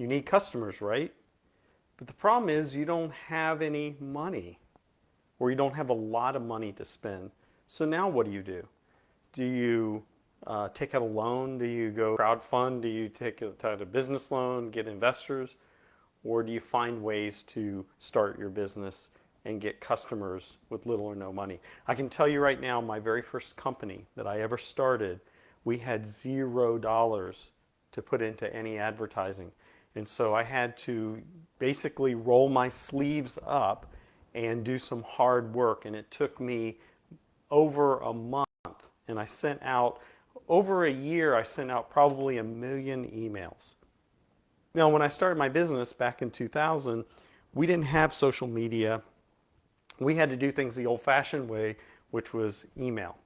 You need customers, right? But the problem is you don't have any money, or you don't have a lot of money to spend. So now what do you do? Do you take out a loan? Do you go crowdfund? Do you take out a business loan, get investors? Or do you find ways to start your business and get customers with little or no money? I can tell you right now, my very first company that I ever started, we had $0 to put into any advertising. And so I had to basically roll my sleeves up and do some hard work. And it took me over a month. And I sent out, over a year, I sent out probably 1 million emails. Now, when I started my business back in 2000, we didn't have social media. We had to do things the old-fashioned way, which was email.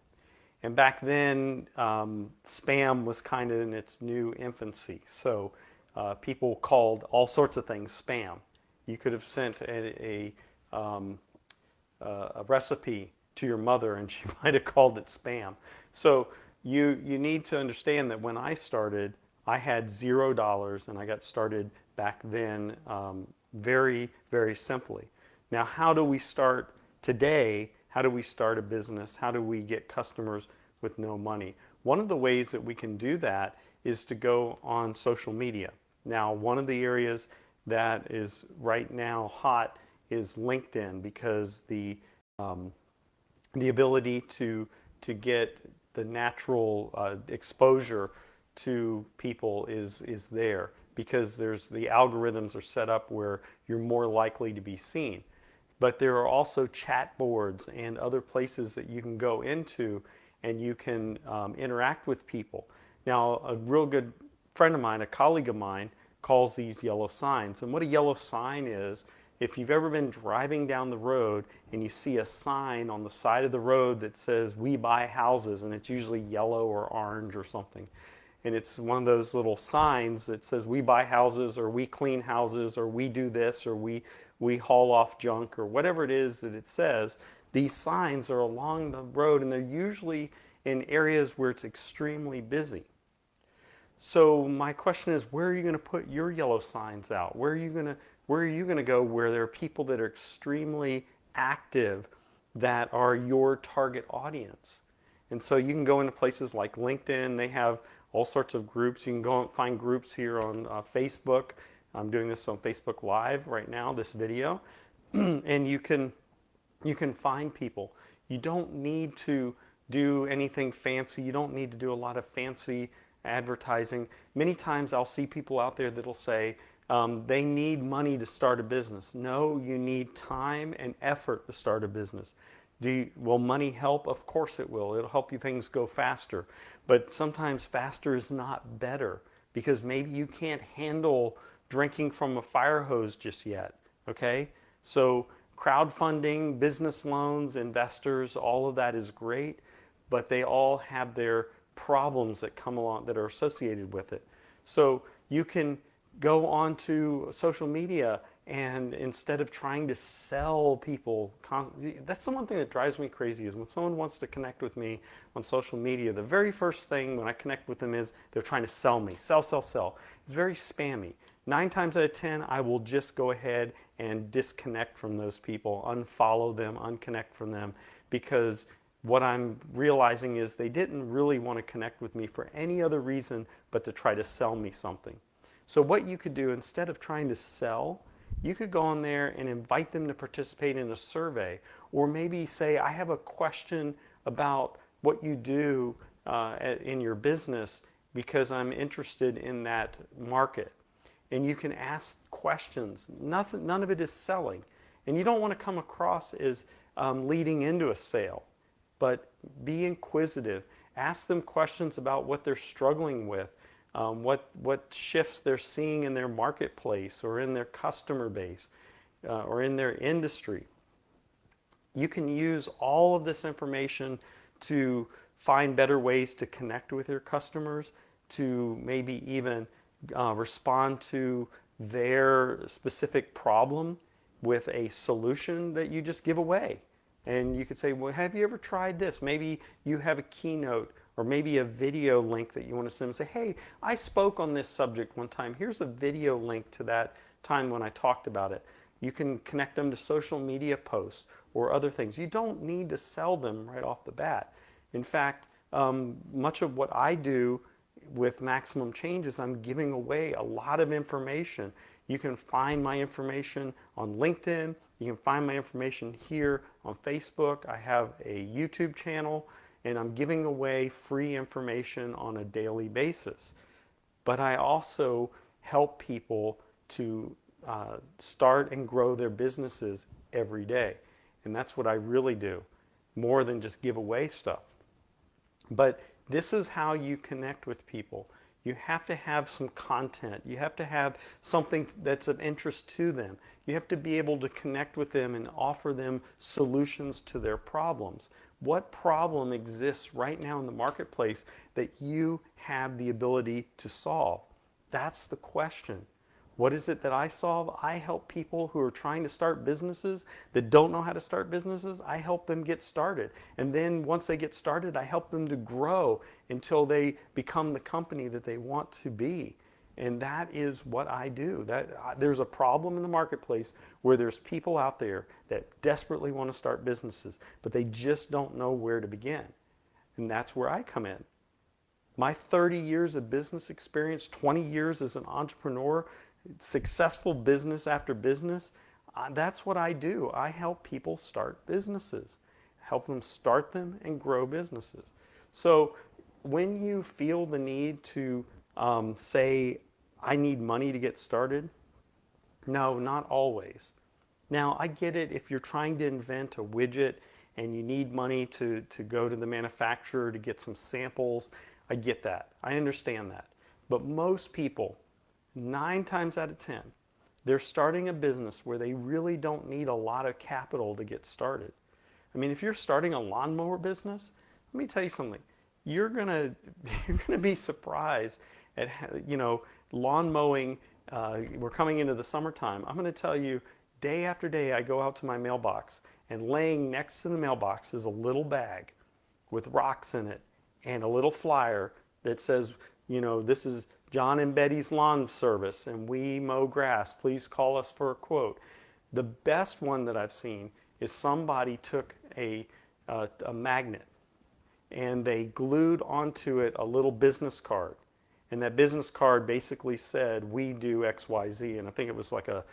And back then, spam was kind of in its new infancy. So people called all sorts of things spam. You could have sent a recipe to your mother and she might have called it spam. So you need to understand that when I started, I had $0 and I got started back then very, very simply. Now, how do we start today? How do we start a business? How do we get customers with no money? One of the ways that we can do that is to go on social media. Now, one of the areas that is right now hot is LinkedIn, because the ability to get the natural exposure to people is there, because the algorithms are set up where you're more likely to be seen. But there are also chat boards and other places that you can go into and you can interact with people. Now, a real good friend of mine, a colleague of mine, calls these yellow signs. And what a yellow sign is, if you've ever been driving down the road and you see a sign on the side of the road that says "We buy houses," and it's usually yellow or orange or something, and it's one of those little signs that says "We buy houses," or "We clean houses," or "We do this," or we haul off junk," or whatever it is that it says. These signs are along the road, and they're usually in areas where it's extremely busy. So my question is, where are you going to put your yellow signs out? Where are you going to go where there are people that are extremely active, that are your target audience? And so you can go into places like LinkedIn. They have all sorts of groups. You can go and find groups here on Facebook. I'm doing this on Facebook Live right now, this video. And you can find people. You don't need to do anything fancy. You don't need to do a lot of fancy advertising. Many times I'll see people out there that'll say they need money to start a business. No, you need time and effort to start a business. Will money help? Of course it will. It'll help you things go faster. But sometimes faster is not better, because maybe you can't handle drinking from a fire hose just yet. Okay? So crowdfunding, business loans, investors, all of that is great, but they all have their problems that come along that are associated with it. So you can go onto social media, and instead of trying to sell people, that's the one thing that drives me crazy, is when someone wants to connect with me on social media, the very first thing when I connect with them is they're trying to sell me. Sell, sell, sell. It's very spammy. 9 times out of 10, I will just go ahead and disconnect from those people, unfollow them, unconnect from them, because what I'm realizing is they didn't really want to connect with me for any other reason but to try to sell me something. So what you could do, instead of trying to sell, you could go on there and invite them to participate in a survey, or maybe say, I have a question about what you do in your business because I'm interested in that market. And you can ask questions. None of it is selling. And you don't want to come across as leading into a sale. But be inquisitive. Ask them questions about what they're struggling with, what shifts they're seeing in their marketplace or in their customer base or in their industry. You can use all of this information to find better ways to connect with your customers, to maybe even respond to their specific problem with a solution that you just give away. And you could say, well, have you ever tried this? Maybe you have a keynote or maybe a video link that you want to send and say, hey, I spoke on this subject one time. Here's a video link to that time when I talked about it. You can connect them to social media posts or other things. You don't need to sell them right off the bat. In fact, much of what I do with Maximum Change is I'm giving away a lot of information. You can find my information on LinkedIn. You can find my information here on Facebook. I have a YouTube channel, and I'm giving away free information on a daily basis. But I also help people to start and grow their businesses every day. And that's what I really do, more than just give away stuff. But this is how you connect with people. You have to have some content. You have to have something that's of interest to them. You have to be able to connect with them and offer them solutions to their problems. What problem exists right now in the marketplace that you have the ability to solve? That's the question. What is it that I solve? I help people who are trying to start businesses that don't know how to start businesses. I help them get started. And then once they get started, I help them to grow until they become the company that they want to be. And that is what I do. There's a problem in the marketplace where there's people out there that desperately want to start businesses, but they just don't know where to begin. And that's where I come in. My 30 years of business experience, 20 years as an entrepreneur, successful business after business, that's what I do. I help people start businesses, help them start them and grow businesses. So when you feel the need to say, I need money to get started, no, not always. Now, I get it if you're trying to invent a widget and you need money to go to the manufacturer to get some samples. I get that. I understand that. But most people, 9 times out of 10, they're starting a business where they really don't need a lot of capital to get started. I mean, if you're starting a lawnmower business, let me tell you something. You're gonna be surprised at lawn mowing. We're coming into the summertime. I'm going to tell you, day after day, I go out to my mailbox, and laying next to the mailbox is a little bag with rocks in it and a little flyer that says, this is John and Betty's Lawn Service, and we mow grass. Please call us for a quote. The best one that I've seen is somebody took a magnet and they glued onto it a little business card. And that business card basically said, we do XYZ. And I think it was like a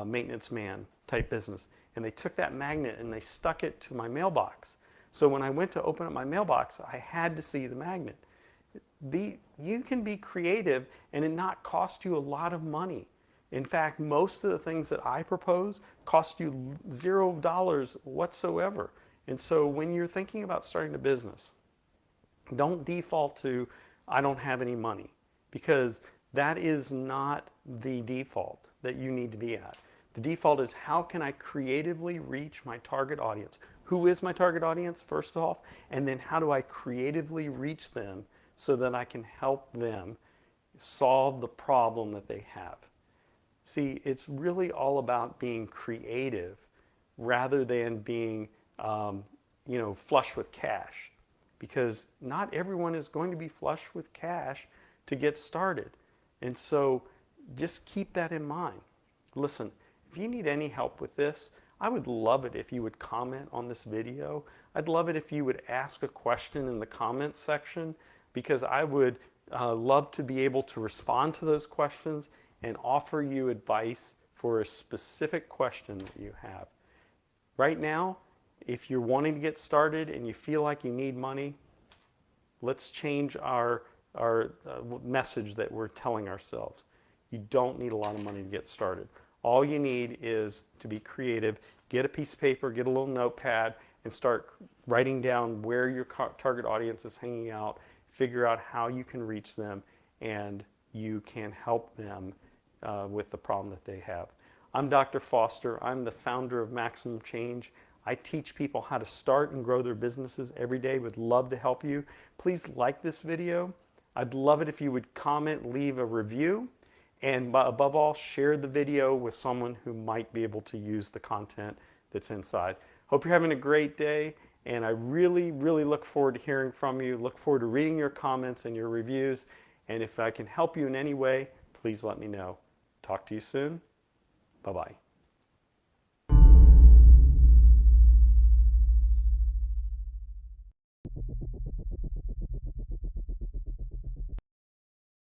maintenance man type business. And they took that magnet and they stuck it to my mailbox. So when I went to open up my mailbox, I had to see the magnet. You can be creative and it not cost you a lot of money. In fact, most of the things that I propose cost you $0 whatsoever. And so when you're thinking about starting a business, don't default to, I don't have any money, because that is not the default that you need to be at. The default is, how can I creatively reach my target audience? Who is my target audience, first off? And then how do I creatively reach them so that I can help them solve the problem that they have? See, it's really all about being creative rather than being, flush with cash. Because not everyone is going to be flush with cash to get started. And so just keep that in mind. Listen, if you need any help with this, I would love it if you would comment on this video. I'd love it if you would ask a question in the comments section, because I would love to be able to respond to those questions and offer you advice for a specific question that you have. Right now, if you're wanting to get started and you feel like you need money, let's change our message that we're telling ourselves. You don't need a lot of money to get started. All you need is to be creative. Get a piece of paper, get a little notepad, and start writing down where your target audience is hanging out. Figure out how you can reach them, and you can help them with the problem that they have. I'm Dr. Foster. I'm the founder of Maximum Change. I teach people how to start and grow their businesses every day. Would love to help you. Please like this video. I'd love it if you would comment, leave a review, and above all, share the video with someone who might be able to use the content that's inside. Hope you're having a great day, And I really, really look forward to hearing from you. Look forward to reading your comments and your reviews. And if I can help you in any way, please let me know. Talk to you soon. Bye-bye.